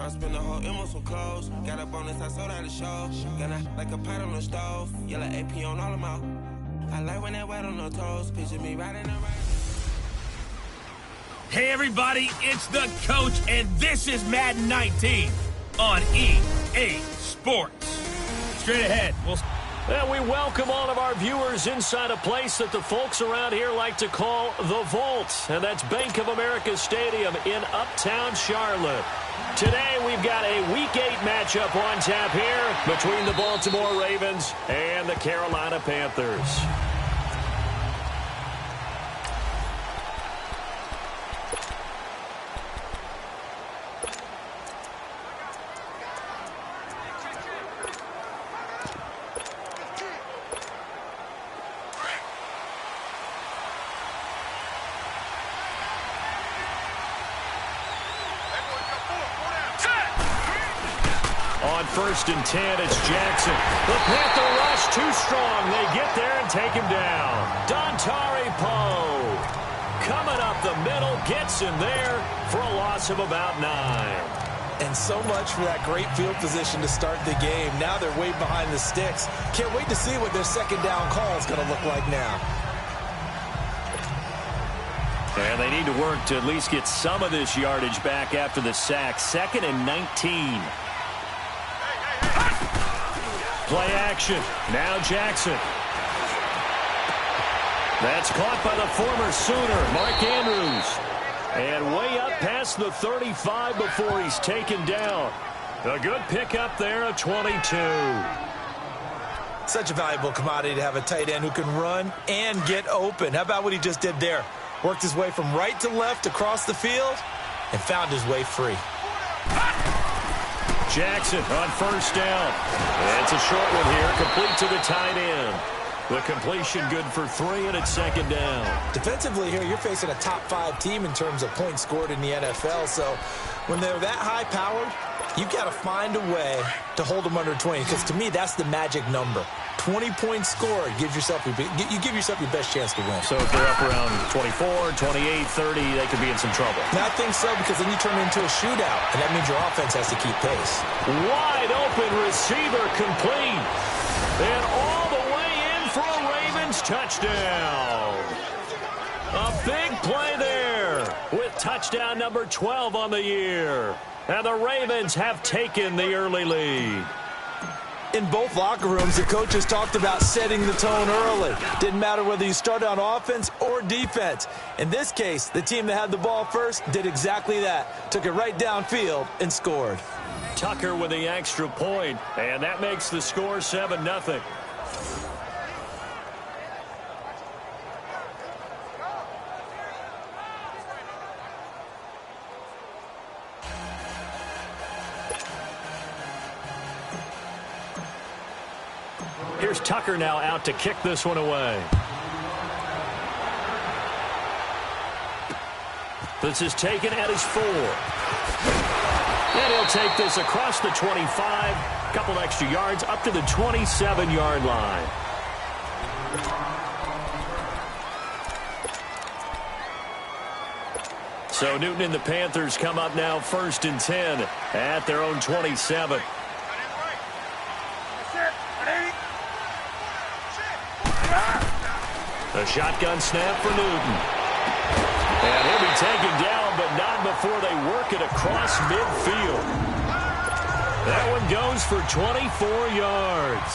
I spent the whole M on some clothes. Got a bonus, I sold out the show. Got a, like a pot on the stove. Yellow AP on all of my. I like when that wet on the toes. Picture me riding around. Hey everybody, it's the coach, and this is Madden 19 on EA Sports. Straight ahead. And we welcome all of our viewers inside a place that the folks around here like to call the Vault. And that's Bank of America Stadium in Uptown Charlotte. Today we've got a Week 8 matchup on tap here between the Baltimore Ravens and the Carolina Panthers. On 1st and 10, it's Jackson. The Panther rush too strong. They get there and take him down. Dontari Poe coming up the middle, gets him there for a loss of about 9. And so much for that great field position to start the game. Now they're way behind the sticks. Can't wait to see what their second down call is going to look like now. And they need to work to at least get some of this yardage back after the sack. 2nd and 19. Play action. Now Jackson. That's caught by the former Sooner, Mark Andrews. And way up past the 35 before he's taken down. A good pickup there at 22. Such a valuable commodity to have a tight end who can run and get open. How about what he just did there? Worked his way from right to left across the field and found his way free. Jackson on 1st down. It's a short one here, complete to the tight end. The completion good for 3, and it's 2nd down. Defensively here, you're facing a top 5 team in terms of points scored in the NFL. So when they're that high-powered, you've got to find a way to hold them under 20. Because to me, that's the magic number. 20 points scored gives yourself you give yourself your best chance to win. So if they're up around 24, 28, 30, they could be in some trouble. And I think so, because then you turn it into a shootout, and that means your offense has to keep pace. Wide open receiver complete. And all the way in for a Ravens touchdown. A big play there with touchdown number 12 on the year. And the Ravens have taken the early lead. In both locker rooms, the coaches talked about setting the tone early. Didn't matter whether you started on offense or defense. In this case, the team that had the ball first did exactly that. Took it right downfield and scored. Tucker with the extra point, and that makes the score 7-0. Here's Tucker now out to kick this one away. This is taken at his 4. And he'll take this across the 25. Couple extra yards up to the 27-yard line. So Newton and the Panthers come up now 1st and 10 at their own 27. A shotgun snap for Newton. And he'll be taken down, but not before they work it across midfield. That one goes for 24 yards.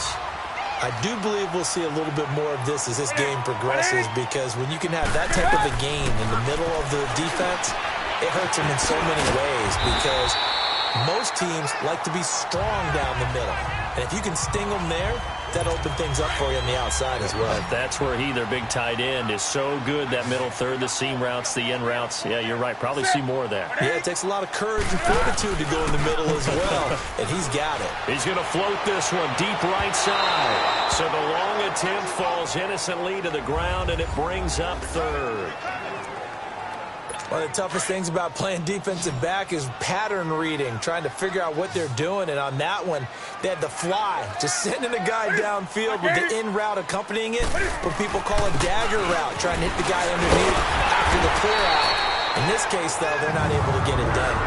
I do believe we'll see a little bit more of this as this game progresses, because when you can have that type of a gain in the middle of the defense, it hurts them in so many ways, because most teams like to be strong down the middle. And if you can sting them there, that opens things up for you on the outside as well. That's where their big tight end, is so good, that middle third, the seam routes, the in routes. Yeah, you're right. Probably see more of that. Yeah, it takes a lot of courage and fortitude to go in the middle as well, and he's got it. He's going to float this one deep right side. So the long attempt falls innocently to the ground, and it brings up 3rd. One of the toughest things about playing defensive back is pattern reading, trying to figure out what they're doing. And on that one, they had the fly, just sending a guy downfield with the in route accompanying it, what people call a dagger route, trying to hit the guy underneath after the clear out. In this case, though, they're not able to get it done.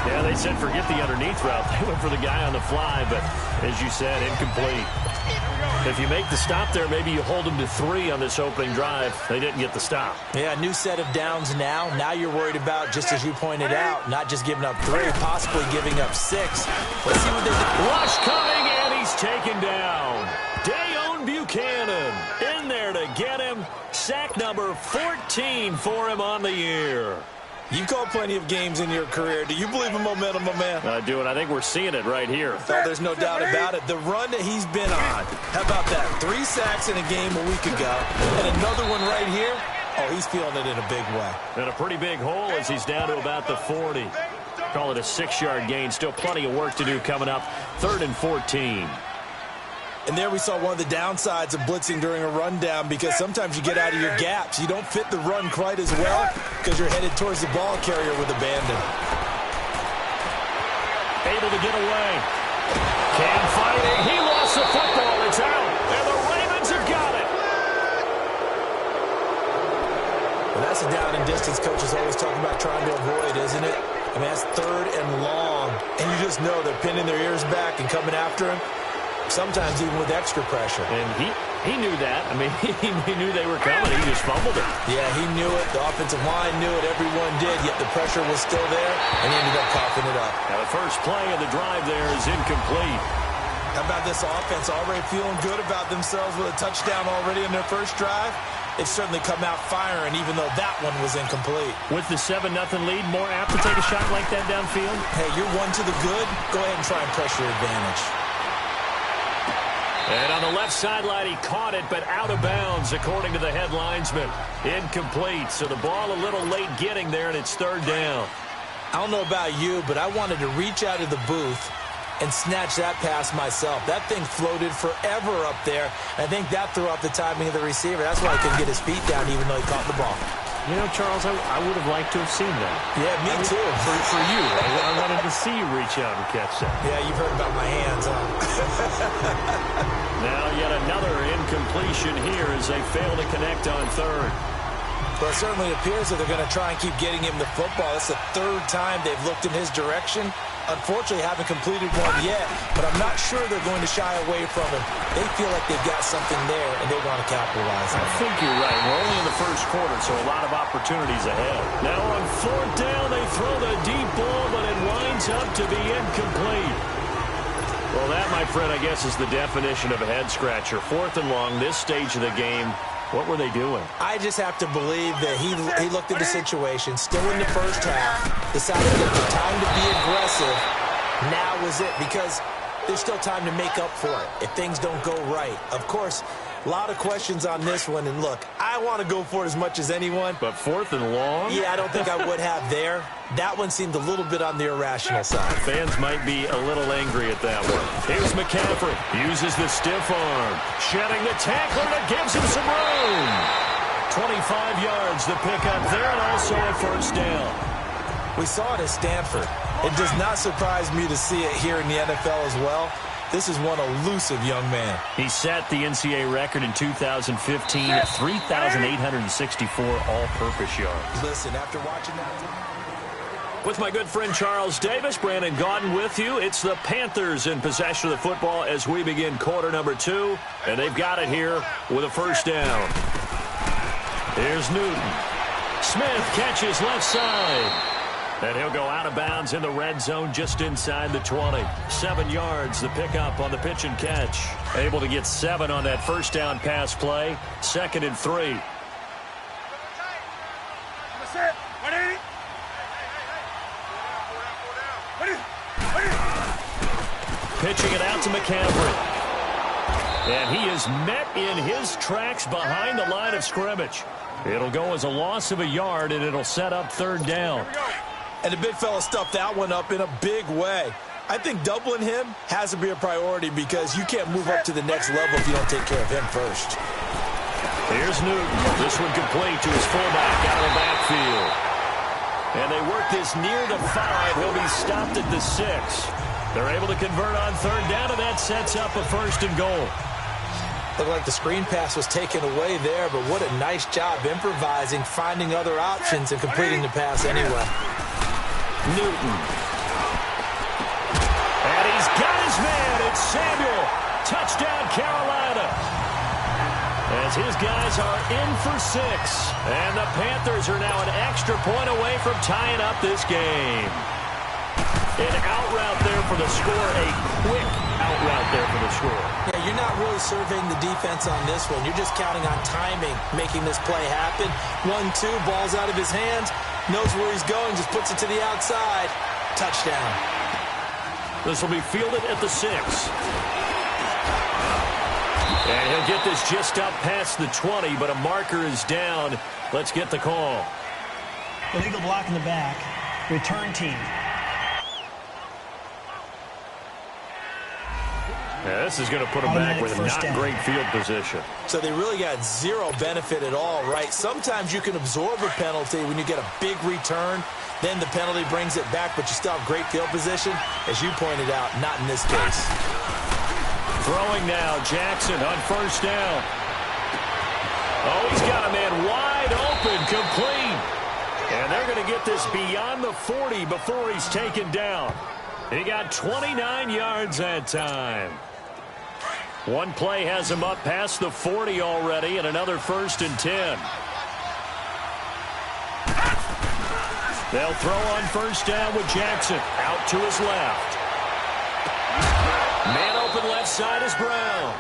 Yeah, they they said forget the underneath route. They went for the guy on the fly, but as you said, incomplete. If you make the stop there, maybe you hold them to 3 on this opening drive. They didn't get the stop. Yeah, new set of downs now. Now you're worried about, just as you pointed out, not just giving up 3, possibly giving up 6. Let's see what they do. Rush coming, and he's taken down. Dayon Buchanan in there to get him. Sack number 14 for him on the year. You've called plenty of games in your career. Do you believe in momentum, my man? I do, and I think we're seeing it right here. Oh, there's no doubt about it. The run that he's been on. How about that? 3 sacks in a game a week ago, and another one right here. Oh, he's feeling it in a big way. And a pretty big hole as he's down to about the 40. Call it a 6-yard gain. Still plenty of work to do coming up. 3rd and 14. And there we saw one of the downsides of blitzing during a rundown, because sometimes you get out of your gaps. You don't fit the run quite as well because you're headed towards the ball carrier with abandon. Able to get away. Can't fight it. He lost the football. It's out. And the Ravens have got it. Well, that's a down and distance coaches always talking about trying to avoid, isn't it? I mean, that's 3rd and long. And you just know they're pinning their ears back and coming after him. Sometimes even with extra pressure. And he knew that. I mean, he knew they were coming. He just fumbled it. Yeah, he knew it. The offensive line knew it. Everyone did, yet the pressure was still there, and he ended up coughing it up. Now the first play of the drive there is incomplete. How about this offense already feeling good about themselves with a touchdown already in their first drive? They've certainly come out firing, even though that one was incomplete. With the 7-0 lead, more apt to take a shot like that downfield? Hey, you're one to the good. Go ahead and try and press your advantage. And on the left sideline, he caught it, but out of bounds, according to the head linesman. Incomplete, so the ball a little late getting there, and it's 3rd down. I don't know about you, but I wanted to reach out of the booth and snatch that pass myself. That thing floated forever up there. I think that threw off the timing of the receiver. That's why he couldn't get his feet down, even though he caught the ball. You know, Charles, I would have liked to have seen that. Yeah, me too. For you. I wanted to see you reach out and catch that. Yeah, you've heard about my hands, huh? Now yet another incompletion here as they fail to connect on 3rd. Well, it certainly appears that they're going to try and keep getting him the football. It's the 3rd time they've looked in his direction. Unfortunately, haven't completed one yet, but I'm not sure they're going to shy away from him. They feel like they've got something there, and they want to capitalize on it. I think you're right. We're only in the first quarter, so a lot of opportunities ahead. Now on 4th down, they throw the deep ball, but it winds up to be incomplete. Well, that, my friend, I guess is the definition of a head-scratcher. 4th and long, this stage of the game. What were they doing? I just have to believe that he looked at the situation, still in the first half, decided that the time to be aggressive now was it, because there's still time to make up for it if things don't go right. Of course, a lot of questions on this one, and look, I want to go for it as much as anyone. But 4th and long? Yeah, I don't think I would have there. That one seemed a little bit on the irrational side. Fans might be a little angry at that one. Here's McCaffrey. Uses the stiff arm. Shedding the tackler that gives him some room. 25 yards the pick up there, and also a 1st down. We saw it at Stanford. It does not surprise me to see it here in the NFL as well. This is one elusive young man. He set the NCAA record in 2015 at 3,864 all-purpose yards. Listen, after watching that... With my good friend Charles Davis, Brandon Gaudin with you. It's the Panthers in possession of the football as we begin quarter number 2. And they've got it here with a 1st down. Here's Newton. Smith catches left side. And he'll go out of bounds in the red zone just inside the 20. 7 yards, the pickup on the pitch and catch. Able to get 7 on that 1st down pass play. 2nd and 3. Pitching it out to McCaffrey. And he is met in his tracks behind the line of scrimmage. It'll go as a loss of a yard, and it'll set up 3rd down. And the big fella stuffed that one up in a big way. I think doubling him has to be a priority because you can't move up to the next level if you don't take care of him first. Here's Newton. This one complete to his fullback out of the backfield. And they work this near the 5. He'll be stopped at the 6. They're able to convert on 3rd down, and that sets up a 1st and goal. Looked like the screen pass was taken away there, but what a nice job improvising, finding other options, and completing the pass anyway. Newton as his guys are in for 6. And the Panthers are now an extra point away from tying up this game. An out route there for the score, a quick out route there for the score. Yeah, you're not really surveying the defense on this one. You're just counting on timing, making this play happen. 1-2, ball's out of his hands, knows where he's going, just puts it to the outside. Touchdown. This will be fielded at the 6. And he'll get this just up past the 20, but a marker is down. Let's get the call. Illegal block in the back. Return team. Yeah, this is going to put them back with not great field position. So they really got zero benefit at all, right? Sometimes you can absorb a penalty when you get a big return. Then the penalty brings it back, but you still have great field position. As you pointed out, not in this case. Throwing now, Jackson on first down. Oh, he's got a man wide open, complete. And they're going to get this beyond the 40 before he's taken down. He got 29 yards that time. One play has him up past the 40 already, and another 1st and 10. They'll throw on first down with Jackson. Out to his left. Man open left side is Brown.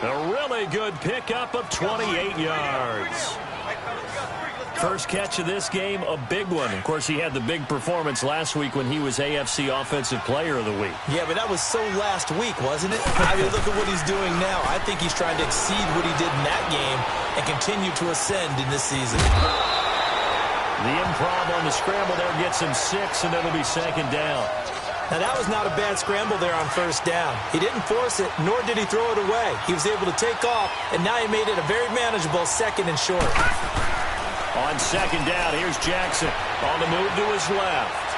A really good pickup of 28 yards. First catch of this game, a big one. Of course, he had the big performance last week when he was AFC Offensive Player of the Week. Yeah, but that was so last week, wasn't it? I mean, look at what he's doing now. I think he's trying to exceed what he did in that game and continue to ascend in this season. The improv on the scramble there gets him 6, and it'll be 2nd down. Now, that was not a bad scramble there on first down. He didn't force it, nor did he throw it away. He was able to take off, and now he made it a very manageable 2nd and short. On 2nd down, here's Jackson on the move to his left.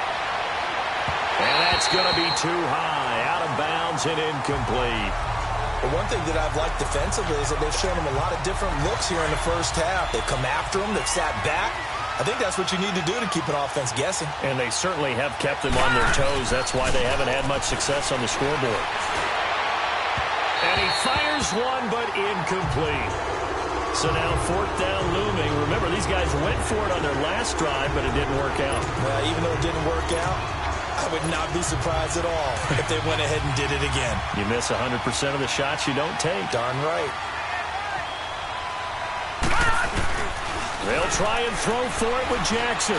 And that's going to be too high, out of bounds and incomplete. But one thing that I've liked defensively is that they've shown him a lot of different looks here in the first half. They've come after him, they've sat back. I think that's what you need to do to keep an offense guessing. And they certainly have kept them on their toes. That's why they haven't had much success on the scoreboard. And he fires one, but incomplete. So now 4th down looming. Remember, these guys went for it on their last drive, but it didn't work out. Well, even though it didn't work out, I would not be surprised at all if they went ahead and did it again. You miss 100% of the shots you don't take. Darn right. They'll try and throw for it with Jackson.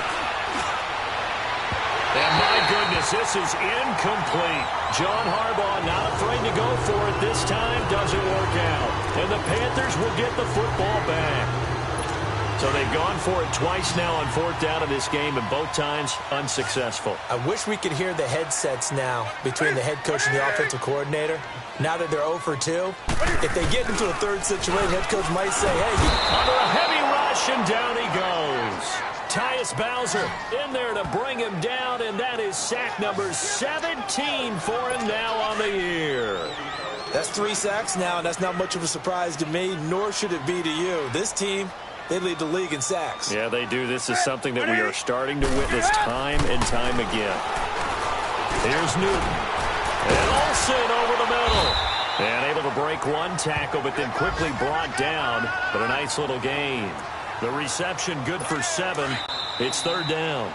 And my goodness, this is incomplete. John Harbaugh not afraid to go for it this time. Doesn't work out. And the Panthers will get the football back. So they've gone for it twice now on 4th down in this game, and both times unsuccessful. I wish we could hear the headsets now between the head coach and the offensive coordinator. Now that they're 0 for 2, if they get into a third situation, head coach might say, hey. Under a heavy rush, and down he goes. Tyus Bowser in there to bring him down, and that is sack number 17 for him now on the year. That's 3 sacks now, and that's not much of a surprise to me, nor should it be to you. This team, they lead the league in sacks. Yeah, they do. This is something that we are starting to witness time and time again. Here's Newton. And Olsen over the middle. And able to break one tackle, but then quickly brought down. But a nice little gain. The reception good for 7. It's 3rd down.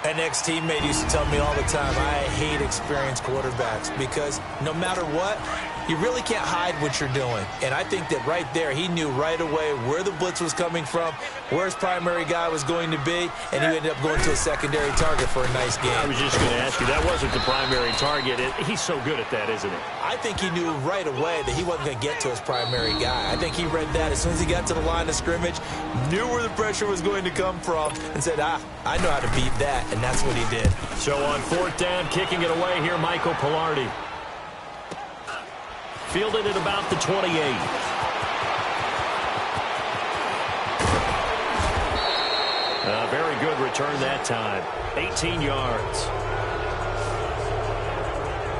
An ex-teammate used to tell me all the time, I hate experienced quarterbacks because no matter what, you really can't hide what you're doing. And I think that right there, he knew right away where the blitz was coming from, where his primary guy was going to be, and he ended up going to a secondary target for a nice game. I was just going to ask you, that wasn't the primary target. He's so good at that, isn't he? I think he knew right away that he wasn't going to get to his primary guy. I think he read that as soon as he got to the line of scrimmage, knew where the pressure was going to come from, and said, I know how to beat that, and that's what he did. So on 4th down, kicking it away here, Michael Pilardi. Fielded at about the 28. A very good return that time. 18 yards.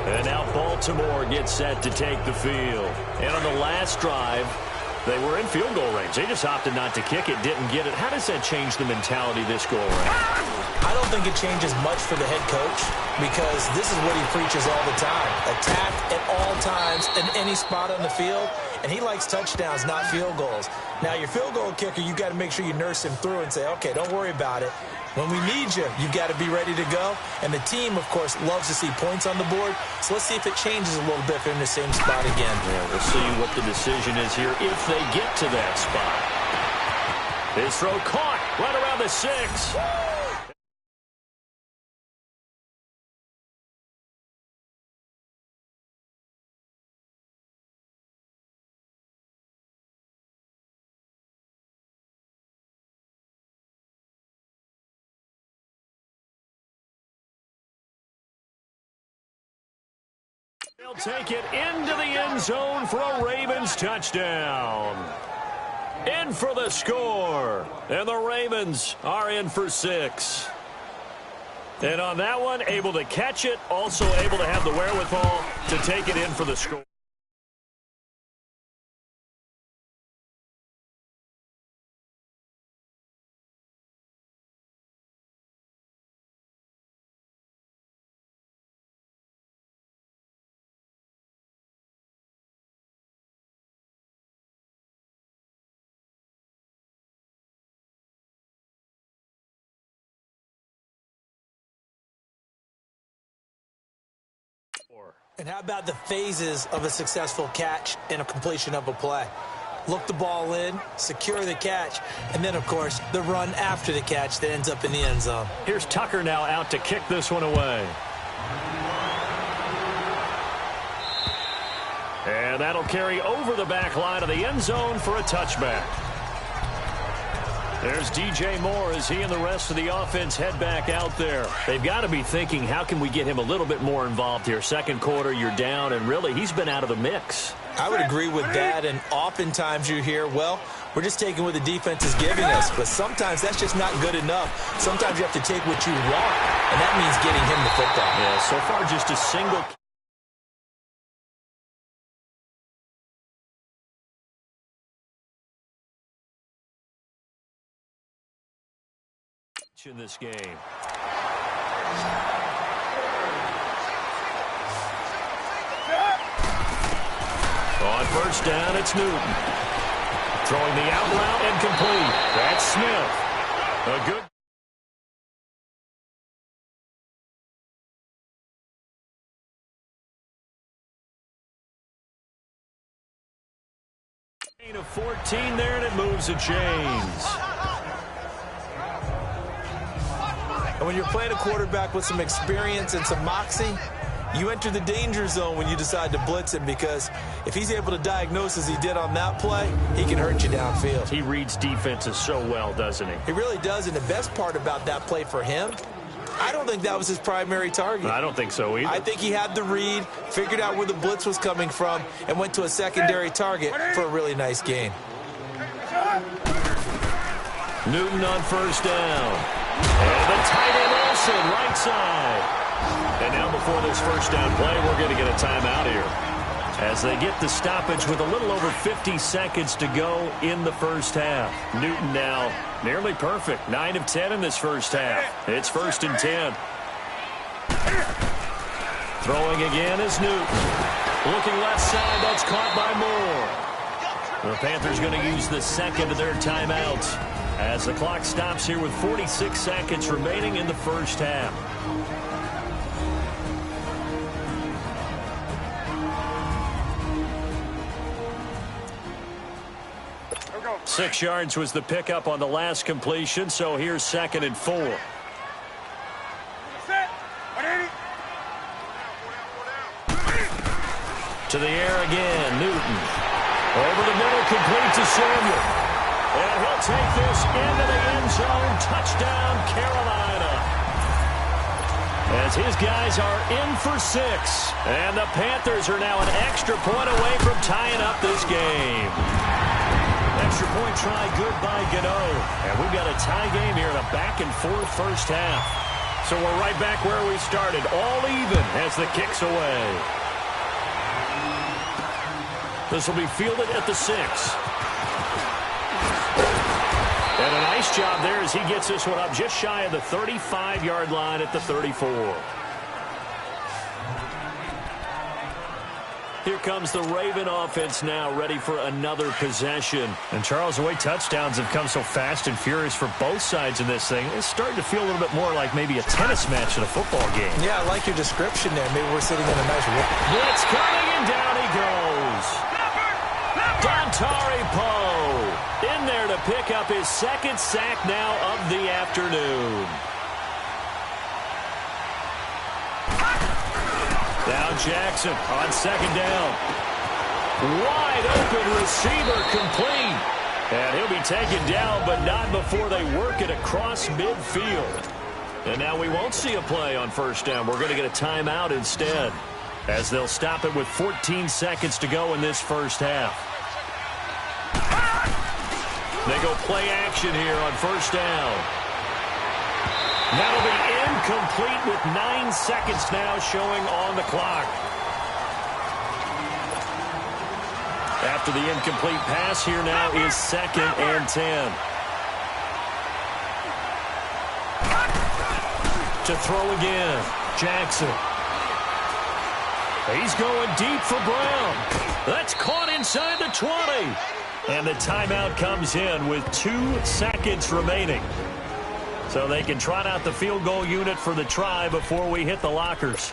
And now Baltimore gets set to take the field. And on the last drive, they were in field goal range. They just opted not to kick it, didn't get it. How does that change the mentality this go around? I don't think it changes much for the head coach because this is what he preaches all the time. Attack at all times in any spot on the field. and he likes touchdowns, not field goals. Now, your field goal kicker, you got to make sure you nurse him through and say, okay, don't worry about it. When we need you, you've got to be ready to go. And the team, of course, loves to see points on the board. So let's see if it changes a little bit for him in the same spot again. Yeah, we'll see what the decision is here if they get to that spot. His throw caught right around the 6. They'll take it into the end zone for a Ravens touchdown. In for the score. And the Ravens are in for 6. And on that one, able to catch it, also able to have the wherewithal to take it in for the score. And how about the phases of a successful catch and a completion of a play? Look the ball in, secure the catch, and then, of course, the run after the catch that ends up in the end zone. Here's Tucker now out to kick this one away. And that'll carry over the back line of the end zone for a touchback. There's DJ Moore as he and the rest of the offense head back out there. They've got to be thinking, how can we get him a little bit more involved here? Second quarter, you're down, and really, he's been out of the mix. I would agree with that, and oftentimes you hear, well, we're just taking what the defense is giving us. But sometimes that's just not good enough. Sometimes you have to take what you want, and that means getting him the football. Yeah, so far just a single in this game. On first down, it's Newton. Throwing the out route and complete. That's Smith. A good gain of 14 there, and it moves the chains. And when you're playing a quarterback with some experience and some moxie, you enter the danger zone when you decide to blitz him, because if he's able to diagnose as he did on that play, he can hurt you downfield. He reads defenses so well, doesn't he? He really does, and the best part about that play for him, I don't think that was his primary target. I don't think so either. I think he had the read, figured out where the blitz was coming from, and went to a secondary target for a really nice gain. Newton on first down. And the tight end Olsen, right side. And now before this first down play, we're going to get a timeout here, as they get the stoppage with a little over 50 seconds to go in the first half. Newton now nearly perfect. 9 of 10 in this first half. It's 1st and 10. Throwing again is Newton. Looking left side, that's caught by Moore. The Panthers going to use the second of their timeouts as the clock stops here with 46 seconds remaining in the first half. Go. 6 yards was the pickup on the last completion, so here's 2nd and 4. To the air again, Newton. Over the middle, complete to Samuel. And he'll take this into the end zone. Touchdown, Carolina. As his guys are in for 6. And the Panthers are now an extra point away from tying up this game. Extra point try, good by Gano. And we've got a tie game here in a back-and-forth first half. So we're right back where we started, all even as the kick's away. This will be fielded at the 6. And a nice job there as he gets this one up just shy of the 35-yard line at the 34. Here comes the Raven offense now, ready for another possession. And Charles, the way touchdowns have come so fast and furious for both sides of this thing, it's starting to feel a little bit more like maybe a tennis match at a football game. Yeah, I like your description there. Maybe we're sitting in a nice blitz coming, and down he goes. Dontari Poe in there to pick up his second sack now of the afternoon. Now Jackson on second down. Wide open receiver complete. And he'll be taken down, but not before they work it across midfield. And now we won't see a play on first down. We're going to get a timeout instead, as they'll stop it with 14 seconds to go in this first half. They go play action here on first down. That'll be incomplete with 9 seconds now showing on the clock. After the incomplete pass, here now is 2nd and 10. To throw again, Jackson. He's going deep for Brown. That's caught inside the 20. And the timeout comes in with 2 seconds remaining. So they can trot out the field goal unit for the try before we hit the lockers.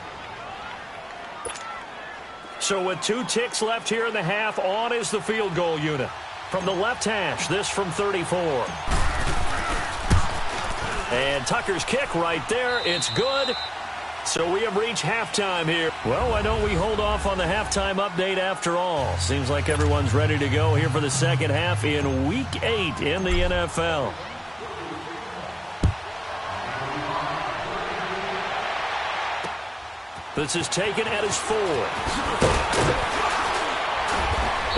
So with 2 ticks left here in the half, on is the field goal unit. From the left hash, this from 34. And Tucker's kick right there. It's good. So we have reached halftime here. Well, why don't we hold off on the halftime update after all? Seems like everyone's ready to go here for the second half in Week 8 in the NFL. This is taken at his 4.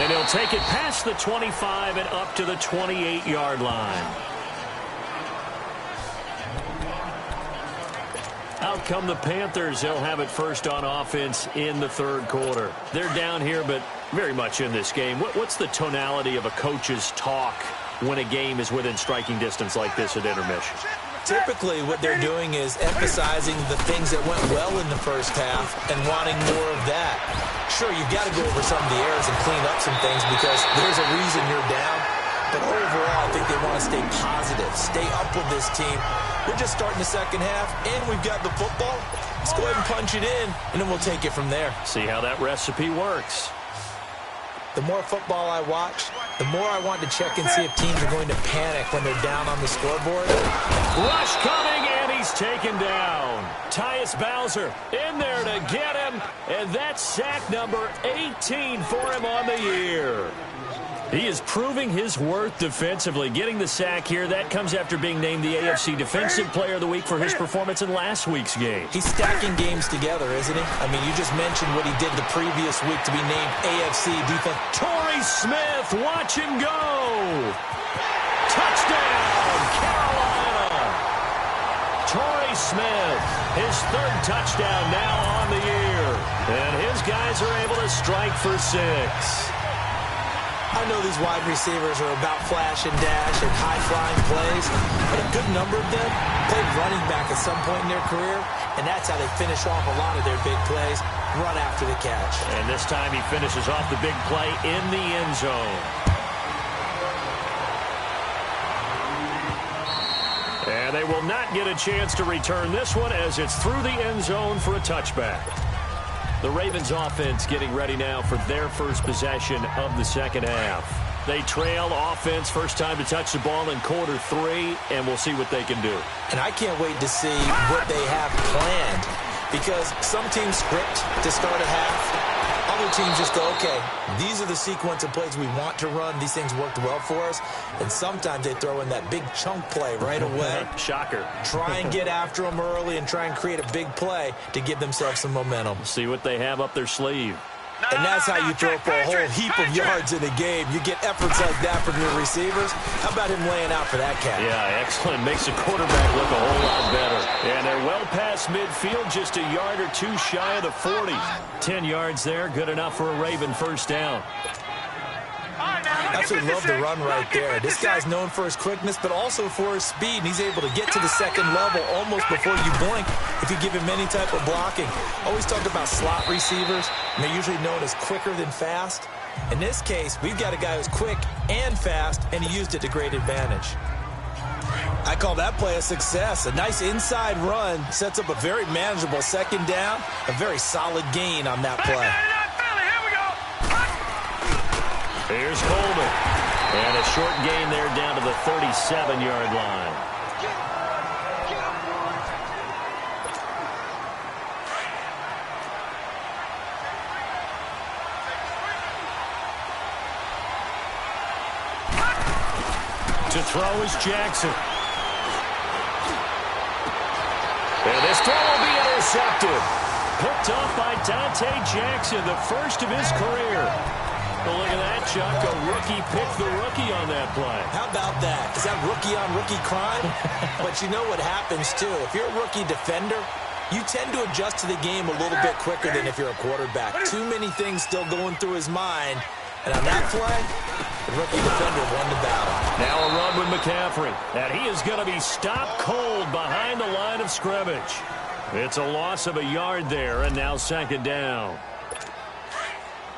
And he'll take it past the 25 and up to the 28-yard line. Out come the Panthers. They'll have it first on offense in the third quarter. They're down here, but very much in this game. What's the tonality of a coach's talk when a game is within striking distance like this at intermission? Typically, what they're doing is emphasizing the things that went well in the first half and wanting more of that. Sure, you've got to go over some of the errors and clean up some things because there's a reason you're down. But overall, I think they want to stay positive, stay up with this team. We're just starting the second half, and we've got the football. Let's go ahead and punch it in, and then we'll take it from there. See how that recipe works. The more football I watch, the more I want to check and see if teams are going to panic when they're down on the scoreboard. Rush coming, and he's taken down. Tyus Bowser in there to get him, and that's sack number 18 for him on the year. He is proving his worth defensively. Getting the sack here, that comes after being named the AFC Defensive Player of the Week for his performance in last week's game. He's stacking games together, isn't he? I mean, you just mentioned what he did the previous week to be named AFC Defense. Torrey Smith, watch him go. Touchdown, Carolina. Torrey Smith, his 3rd touchdown now on the year. And his guys are able to strike for 6. I know these wide receivers are about flash and dash and high-flying plays, but a good number of them played running back at some point in their career, and that's how they finish off a lot of their big plays, run after the catch. And this time he finishes off the big play in the end zone. And they will not get a chance to return this one as it's through the end zone for a touchback. The Ravens offense getting ready now for their first possession of the second half. They trail offense, first time to touch the ball in quarter 3, and we'll see what they can do. And I can't wait to see what they have planned, because some teams script to start a half. Other teams just go, okay, these are the sequence of plays we want to run. These things worked well for us. And sometimes they throw in that big chunk play right away. Shocker. Try and get after them early and try and create a big play to give themselves some momentum. See what they have up their sleeve. And that's how you throw for a whole heap of yards in a game. You get efforts like that from your receivers. How about him laying out for that catch? Yeah, excellent. Makes the quarterback look a whole lot better. And they're well past midfield, just a yard or 2 shy of the 40. 10 yards there, good enough for a Raven first down. Absolutely love the run right there. This guy's known for his quickness, but also for his speed, and he's able to get to the second level almost before you blink if you give him any type of blocking. Always talk about slot receivers, and they're usually known as quicker than fast. In this case, we've got a guy who's quick and fast, and he used it to great advantage. I call that play a success. A nice inside run sets up a very manageable second down, a very solid gain on that play. Here's Coleman. And a short gain there down to the 37-yard line. To throw is Jackson. And this throw will be intercepted. Picked off by Dante Jackson, the first of his career. Well, look at that, Chuck. A rookie picked the rookie on that play. How about that? Is that rookie-on-rookie crime? But you know what happens, too. If you're a rookie defender, you tend to adjust to the game a little bit quicker than if you're a quarterback. Too many things still going through his mind. And on that play, the rookie defender won the battle. Now a run with McCaffrey. And he is going to be stopped cold behind the line of scrimmage. It's a loss of a yard there, and now second down.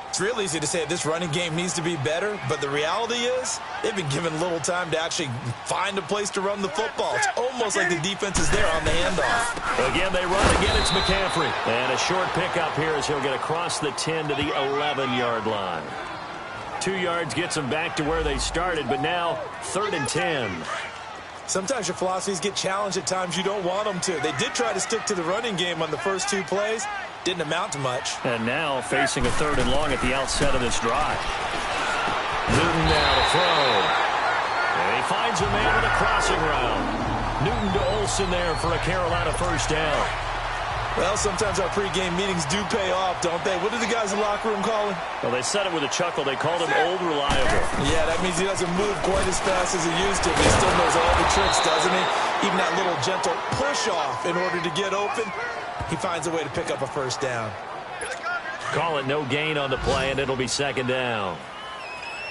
It's real easy to say this running game needs to be better, but the reality is they've been given little time to actually find a place to run the football. It's almost like the defense is there on the handoff. Again, they run again. It's McCaffrey. And a short pickup here as he'll get across the 10 to the 11-yard line. 2 yards gets them back to where they started, but now 3rd and 10. Sometimes your philosophies get challenged at times you don't want them to. They did try to stick to the running game on the first 2 plays. Didn't amount to much. And now facing a 3rd and long at the outset of this drive. Newton now to throw. And he finds a man with a crossing route. Newton to Olsen there for a Carolina first down. Well, sometimes our pregame meetings do pay off, don't they? What did the guys in the locker room call him? Well, they said it with a chuckle. They called him Old Reliable. Yeah, that means he doesn't move quite as fast as he used to. But he still knows all the tricks, doesn't he? Even that little gentle push-off in order to get open. He finds a way to pick up a first down. Call it no gain on the play, and it'll be second down.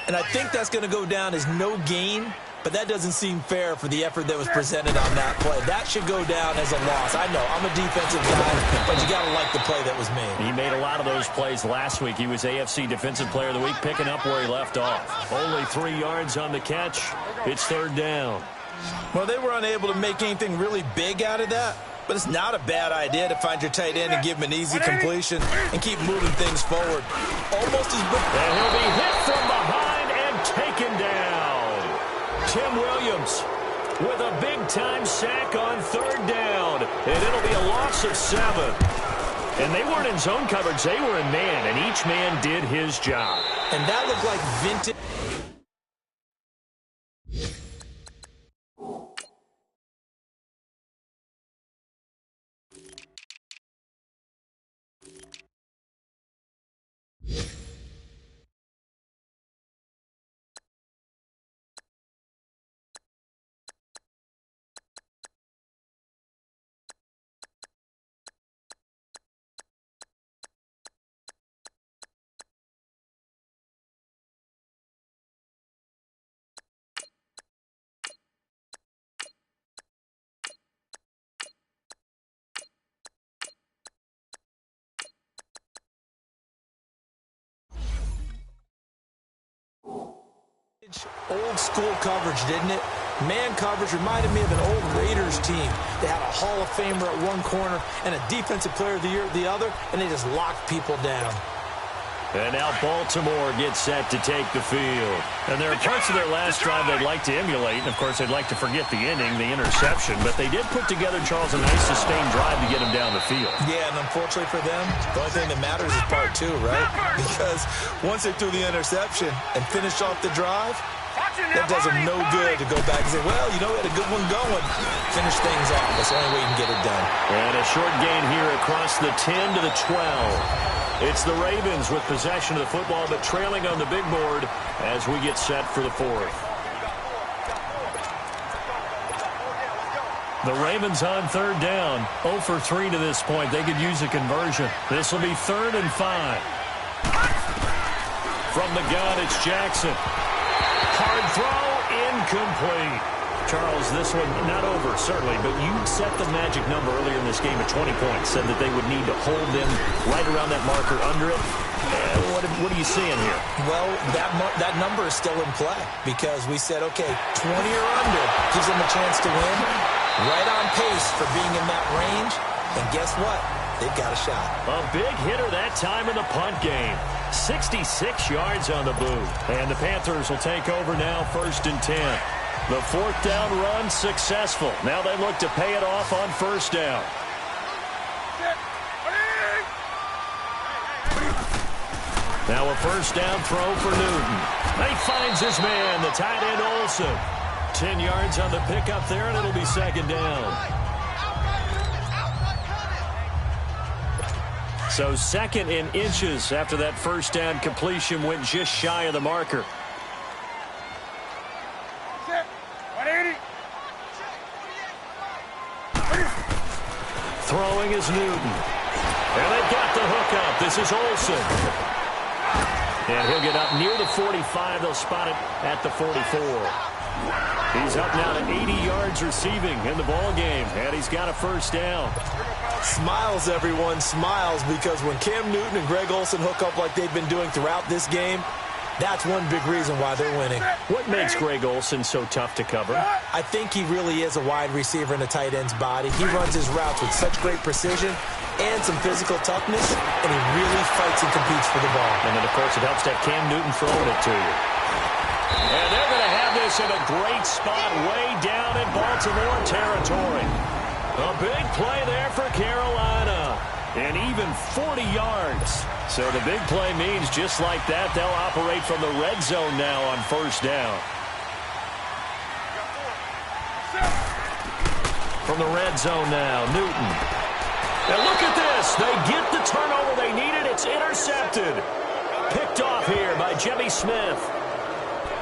And I think that's going to go down as no gain, but that doesn't seem fair for the effort that was presented on that play. That should go down as a loss. I know, I'm a defensive guy, but you got to like the play that was made. He made a lot of those plays last week. He was AFC Defensive Player of the Week, picking up where he left off. Only 3 yards on the catch. It's 3rd down. Well, they were unable to make anything really big out of that. But it's not a bad idea to find your tight end and give him an easy completion and keep moving things forward. Almost as good. And he'll be hit from behind and taken down. Tim Williams with a big-time sack on 3rd down. And it'll be a loss of 7. And they weren't in zone coverage. They were in man, and each man did his job. And that looked like vintage. Old school coverage, didn't it? Man coverage reminded me of an old Raiders team. They had a Hall of Famer at one corner and a Defensive Player of the Year at the other, and they just locked people down. And now Baltimore gets set to take the field. And there are parts of their last drive they'd like to emulate. And, of course, they'd like to forget the inning, the interception. But they did put together, Charles, a nice sustained drive to get him down the field. Yeah, and unfortunately for them, the only thing that matters is part 2, right? Because once they threw the interception and finished off the drive, that does them no good to go back and say, well, you know, we had a good one going. Finish things off. That's the only way you can get it done. And a short gain here across the 10 to the 12. It's the Ravens with possession of the football, but trailing on the big board as we get set for the 4th. The Ravens on 3rd down. 0 for 3 to this point. They could use a conversion. This will be 3rd and 5. From the gun, it's Jackson. Hard throw, incomplete. Charles, this one not over, certainly, but you set the magic number earlier in this game at 20 points, said that they would need to hold them right around that marker under it. What are you seeing here? Well, that number is still in play because we said, okay, 20 or under gives them a chance to win. Right on pace for being in that range. And guess what? They've got a shot. A big hitter that time in the punt game. 66 yards on the boot. And the Panthers will take over now, 1st and 10. The 4th down run successful. Now they look to pay it off on 1st down. Now a 1st down throw for Newton. He finds his man, the tight end Olsen. 10 yards on the pickup there, and it'll be 2nd down. So 2nd in inches after that 1st down completion went just shy of the marker. Throwing is Newton. And they've got the hook up. This is Olsen. And he'll get up near the 45. They'll spot it at the 44. He's up now to 80 yards receiving in the ball game. And he's got a 1st down. Smiles, everyone, smiles, because when Cam Newton and Greg Olsen hook up like they've been doing throughout this game, that's one big reason why they're winning. What makes Greg Olsen so tough to cover? I think he really is a wide receiver in a tight end's body. He runs his routes with such great precision and some physical toughness, and he really fights and competes for the ball. And then, of course, it helps to have Cam Newton throwing it to you. And they're going to have this in a great spot way down in Baltimore territory. A big play there for Carolina. And even 40 yards. So the big play means just like that, they'll operate from the red zone now on 1st down. From the red zone now, Newton. And look at this. They get the turnover they needed. It's intercepted. Picked off here by Jimmy Smith.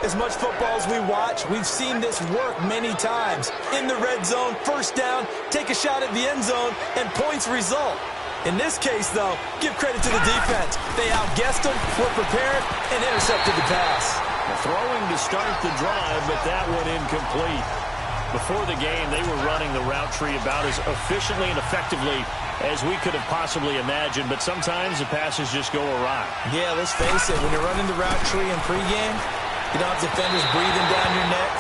As much football as we watch, we've seen this work many times. In the red zone, 1st down, take a shot at the end zone, and points result. In this case, though, give credit to the defense. They outguessed them, were prepared, and intercepted the pass. Throwing to start the drive, but that one incomplete. Before the game, they were running the route tree about as efficiently and effectively as we could have possibly imagined, but sometimes the passes just go awry. Yeah, let's face it, when you're running the route tree in pregame, you don't have defenders breathing down your neck.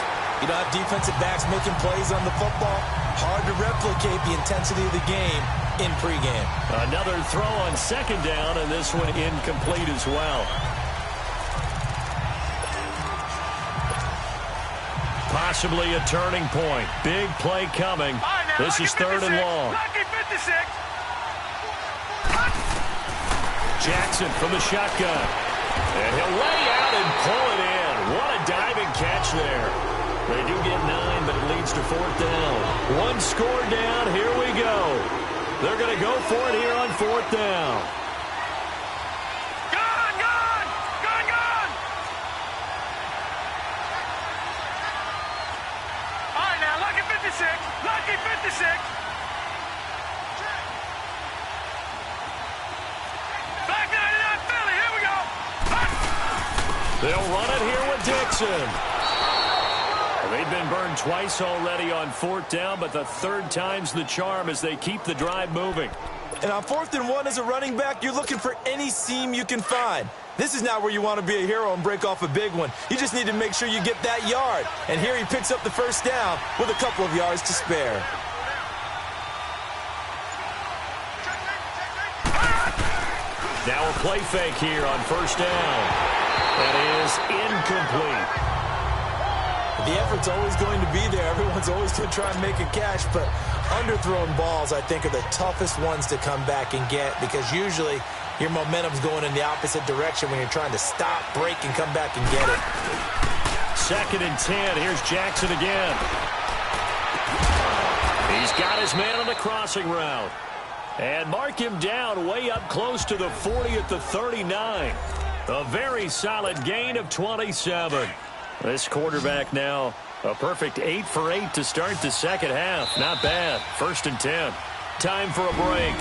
You don't have defensive backs making plays on the football. Hard to replicate the intensity of the game in pregame. Another throw on 2nd down, and this one incomplete as well. Possibly a turning point. Big play coming. This is 3rd and long. Jackson from the shotgun. And he'll lay out and pull it in. What a diving catch there. They do get 9, but it leads to 4th down. One score down. Here we go. They're going to go for it here on 4th down. Gone! All right, now, lucky 56. Lucky 56. Back 99 Philly. Here we go. They'll run it here with Dixon. They've been burned twice already on 4th down, but the 3rd time's the charm as they keep the drive moving. And on 4th and 1 as a running back, you're looking for any seam you can find. This is not where you want to be a hero and break off a big one. You just need to make sure you get that yard. And here he picks up the 1st down with a couple of yards to spare. Now a play fake here on 1st down. That is incomplete. The effort's always going to be there. Everyone's always going to try and make a catch, but underthrown balls, I think, are the toughest ones to come back and get because usually your momentum's going in the opposite direction when you're trying to stop, break, and come back and get it. 2nd and 10. Here's Jackson again. He's got his man on the crossing route. And mark him down way up close to the 40 at the 39. A very solid gain of 27. This quarterback now a perfect 8 for 8 to start the 2nd half. Not bad. 1st and 10. Time for a break.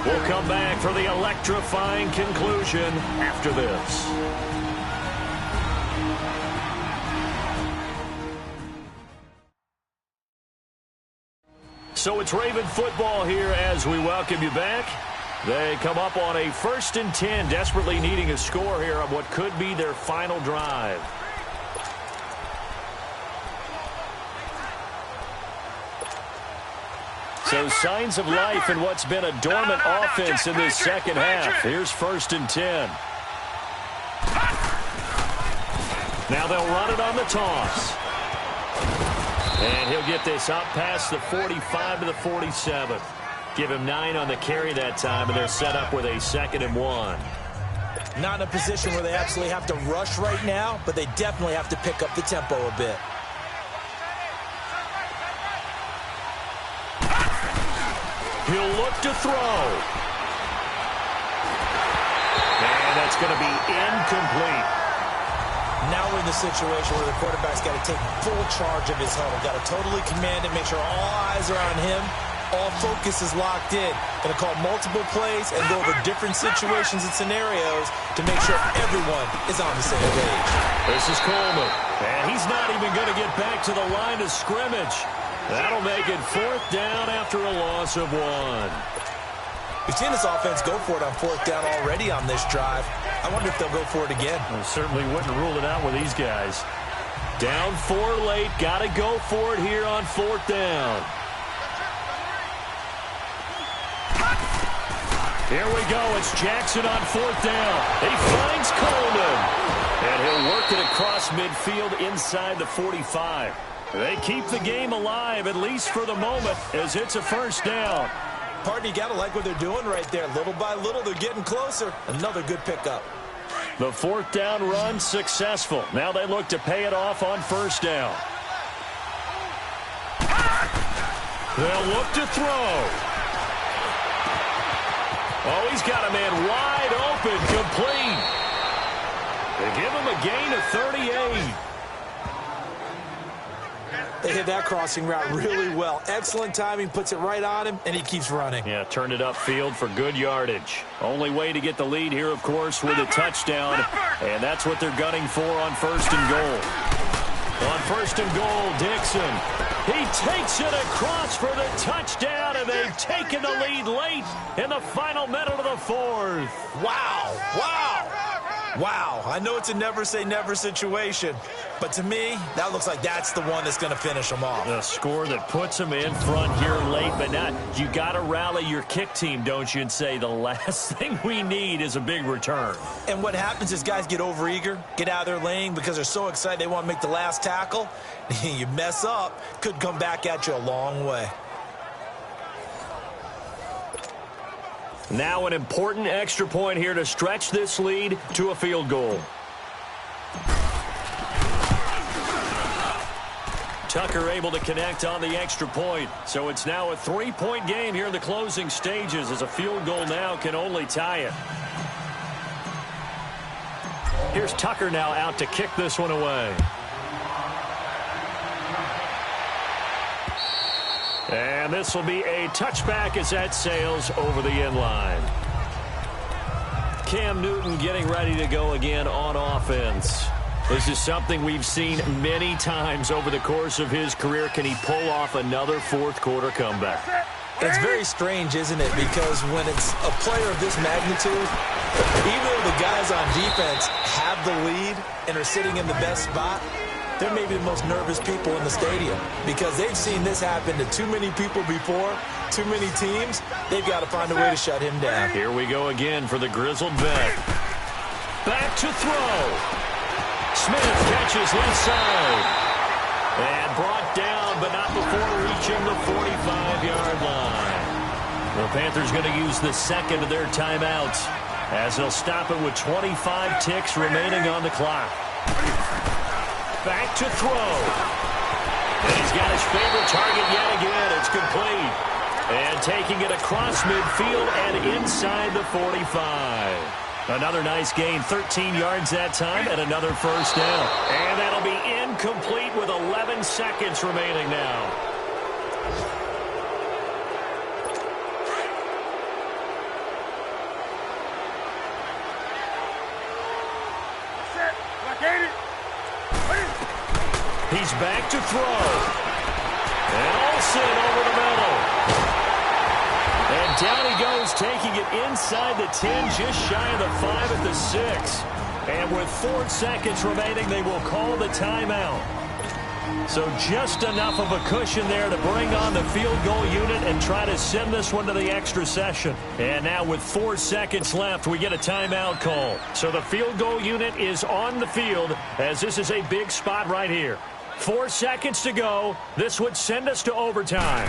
We'll come back for the electrifying conclusion after this. So it's Raven football here as we welcome you back. They come up on a 1st and 10, desperately needing a score here on what could be their final drive. So signs of life in what's been a dormant offense in this second half. Here's 1st and 10. Now they'll run it on the toss. And he'll get this up past the 45 to the 47. Give him 9 on the carry that time, and they're set up with a 2nd and 1. Not in a position where they absolutely have to rush right now, but they definitely have to pick up the tempo a bit. He'll look to throw. And that's going to be incomplete. Now we're in the situation where the quarterback's got to take full charge of his huddle. Got to totally command it, make sure all eyes are on him. All focus is locked in. Going to call multiple plays and go over different situations and scenarios to make sure everyone is on the same page. This is Coleman. And he's not even going to get back to the line of scrimmage. That'll make it 4th down after a loss of 1. We've seen this offense go for it on 4th down already on this drive. I wonder if they'll go for it again. Well, certainly wouldn't rule it out with these guys. Down 4 late. Got to go for it here on 4th down. Here we go. It's Jackson on 4th down. He finds Coleman. And he'll work it across midfield inside the 45. They keep the game alive, at least for the moment, as it's a 1st down. Partner, you got to like what they're doing right there. Little by little, they're getting closer. Another good pickup. The 4th down run successful. Now they look to pay it off on 1st down. They'll look to throw. Oh, he's got a man wide open, complete. They give him a gain of 38. They hit that crossing route really well. Excellent timing, puts it right on him, and he keeps running. Yeah, turned it upfield for good yardage. Only way to get the lead here, of course, with a touchdown, and that's what they're gunning for on 1st and goal. On 1st and goal, Dixon. He takes it across for the touchdown, and they've taken the lead late in the final minute of the 4th. Wow, wow. Wow, I know it's a never-say-never situation, but to me, that looks like that's the one that's going to finish them off. The score that puts them in front here late, but not. You got to rally your kick team, don't you, and say the last thing we need is a big return. And what happens is guys get overeager, get out of their lane because they're so excited they want to make the last tackle. You mess up, could come back at you a long way. Now an important extra point here to stretch this lead to a field goal. Tucker able to connect on the extra point. So it's now a 3-point game here in the closing stages, as a field goal now can only tie it. Here's Tucker now out to kick this one away. And this will be a touchback as that sails over the end line. Cam Newton getting ready to go again on offense. This is something we've seen many times over the course of his career. Can he pull off another 4th quarter comeback? It's very strange, isn't it? Because when it's a player of this magnitude, even though the guys on defense have the lead and are sitting in the best spot, they're maybe the most nervous people in the stadium because they've seen this happen to too many people before, too many teams. They've got to find a way to shut him down. Here we go again for the grizzled vet. Back to throw. Smith catches left side. And brought down, but not before reaching the 45-yard line. The Panthers going to use the second of their timeouts as they'll stop it with 25 ticks remaining on the clock. Back to throw. And he's got his favorite target yet again. It's complete. And taking it across midfield and inside the 45. Another nice gain, 13 yards that time, and another 1st down. And that'll be incomplete with 11 seconds remaining now. He's back to throw. And Olsen over the middle. down he goes, taking it inside the 10, just shy of the 5 at the 6. And with 4 seconds remaining, they will call the timeout. So just enough of a cushion there to bring on the field goal unit and try to send this one to the extra session. And now with 4 seconds left, we get a timeout call. So the field goal unit is on the field as this is a big spot right here. 4 seconds to go. This would send us to overtime.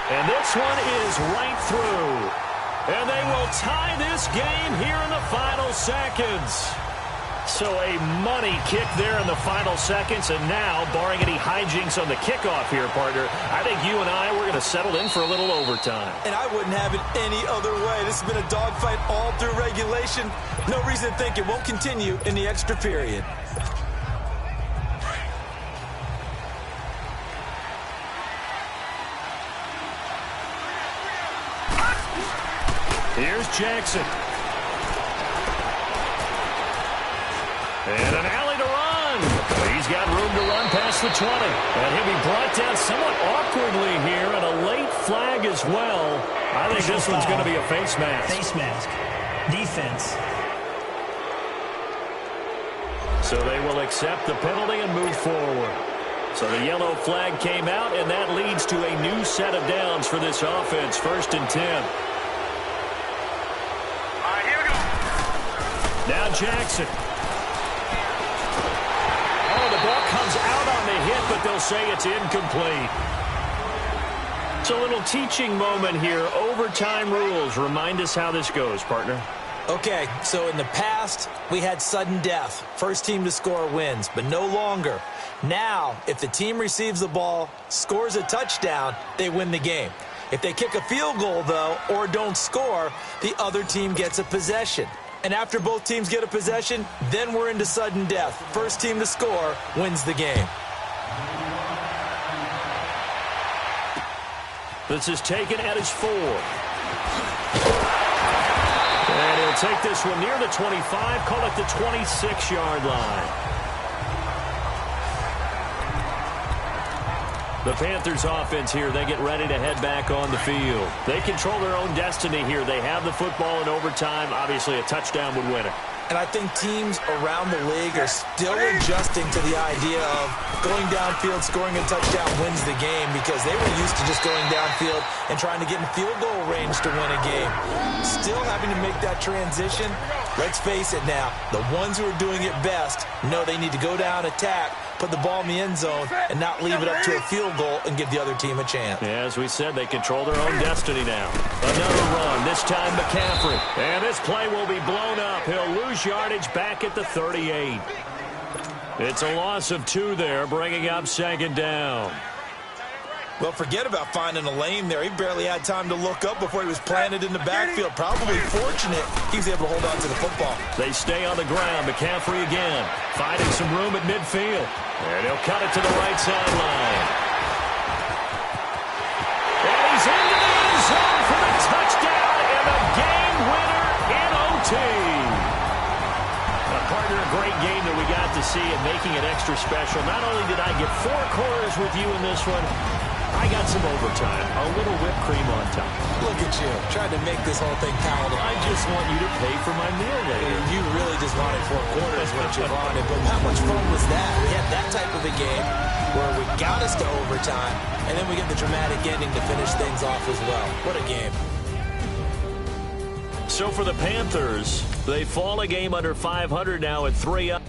And this one is right through. And they will tie this game here in the final seconds. So a money kick there in the final seconds. And now, barring any hijinks on the kickoff here, partner, I think you and I, we're going to settle in for a little overtime. And I wouldn't have it any other way. This has been a dogfight all through regulation. No reason to think it won't continue in the extra period. Here's Jackson. And an alley to run. He's got room to run past the 20. And he'll be brought down somewhat awkwardly here, and a late flag as well. I think this one's going to be a face mask. Face mask. Defense. So they will accept the penalty and move forward. So the yellow flag came out, and that leads to a new set of downs for this offense. 1st and 10. Now Jackson. Oh, the ball comes out on the hit, but they'll say it's incomplete. It's a little teaching moment here. Overtime rules. Remind us how this goes, partner. Okay, so in the past, we had sudden death. First team to score wins, but no longer. Now, if the team receives the ball, scores a touchdown, they win the game. If they kick a field goal, though, or don't score, the other team gets a possession. And after both teams get a possession, then we're into sudden death. First team to score wins the game. This is taken at his 4. And he'll take this one near the 25, call it the 26-yard line. The Panthers offense here, they get ready to head back on the field. They control their own destiny here. They have the football in overtime. Obviously, a touchdown would win it. And I think teams around the league are still adjusting to the idea of going downfield, scoring a touchdown wins the game, because they were used to just going downfield and trying to get in field goal range to win a game. Still having to make that transition. Let's face it now, the ones who are doing it best know they need to go down, attack, put the ball in the end zone, and not leave it up to a field goal and give the other team a chance. Yeah, as we said, they control their own destiny now. Another run, this time McCaffrey. And this play will be blown up. He'll lose yardage back at the 38. It's a loss of 2 there, bringing up 2nd down. Well, forget about finding a lane there. He barely had time to look up before he was planted in the backfield. Probably fortunate he was able to hold on to the football. They stay on the ground. McCaffrey again, finding some room at midfield. And he'll cut it to the right sideline. And he's into the end zone for the touchdown and the game winner in OT. Partner, a great game that we got to see and making it extra special. Not only did I get 4 quarters with you in this one, I got some overtime, a little whipped cream on top. Look at you, trying to make this whole thing palatable. I just want you to pay for my meal later. You really just wanted 4 quarters, what you wanted. But how much fun was that? We had that type of a game where we got us to overtime, and then we get the dramatic ending to finish things off as well. What a game. So for the Panthers, they fall a game under 500 now at 3 up.